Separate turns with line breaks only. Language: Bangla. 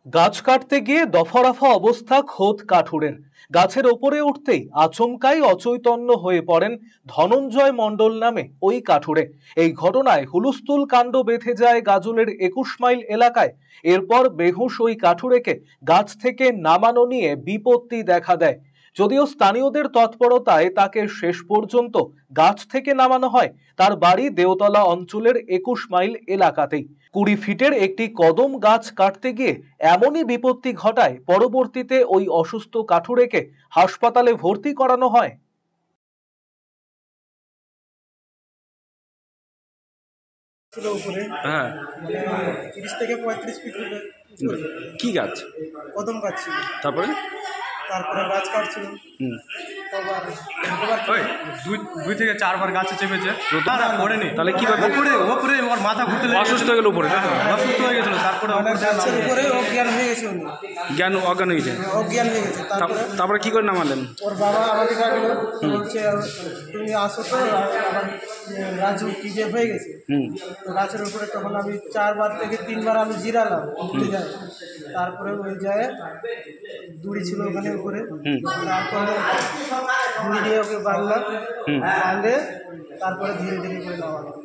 গাছ কাটতে গিয়ে দফারফা অবস্থা খোদ কাঠুরের। গাছের ওপরে উঠতেই আচমকাই অচৈতন্য হয়ে পড়েন ধনঞ্জয় মণ্ডল নামে ওই কাঠুরে। এই ঘটনায় হুলস্থুল কাণ্ড বেঁধে যায় গাজলের ২১ মাইল এলাকায়। এরপর বেহুশ ওই কাঠুরেকে গাছ থেকে নামানো নিয়ে বিপত্তি দেখা দেয়। যদিও স্থানীয়দের তৎপরতায় তাকে শেষ পর্যন্ত গাছ থেকে নামানো হয়। তার বাড়ি দেওতলা অঞ্চলের ২১ মাইল এলাকাতেই। ২০ ফিটের একটি কদম গাছ কাটতে গিয়ে এমনই বিপত্তি ঘটায় পরবর্তীতে ওই অসুস্থ কাঠুরেকে হাসপাতালে ভর্তি করানো হয়।
ছিল উপরে
হ্যাঁ,
মানে ৩০ থেকে ৩৫ ফিট উপরে
কি গাছ?
কদম গাছ ছিল।
তারপরে?
তারপরে গাছ কাটছিল।
হুম।
কবার
ওই দুই থেকে চারবার গাছে চেপেছে, পড়েনি।
তাহলে কিভাবে?
ওপরে ওর মাথা ঘুরতে
অসুস্থ হয়ে গেল উপরে, তাই তো?
অসুস্থ হয়ে গেছিল। তারপরে
মানে গাছের উপরে অজ্ঞান হয়ে গেছে উনি।
অজ্ঞান হয়েছে।
অজ্ঞান হয়ে গেছে।
তারপরে কি করে নামালেন?
ওর বাবা আমাকে ডাকলো, বলছে তুমি আসো তো, আমার রাজু কিডন্যাপ হয়ে গেছে। তো গাছের উপরে তখন আমি 4বার থেকে 3বার আমি জিরালাম উঠতে যাই। তারপরে ওই যায় দড়ি ছিল ওখানে উপরে, তারপরে দড়ি দিয়ে ওকে বাঁধলাম, বাঁধে তারপরে ধীরে ধীরে করে নামালাম।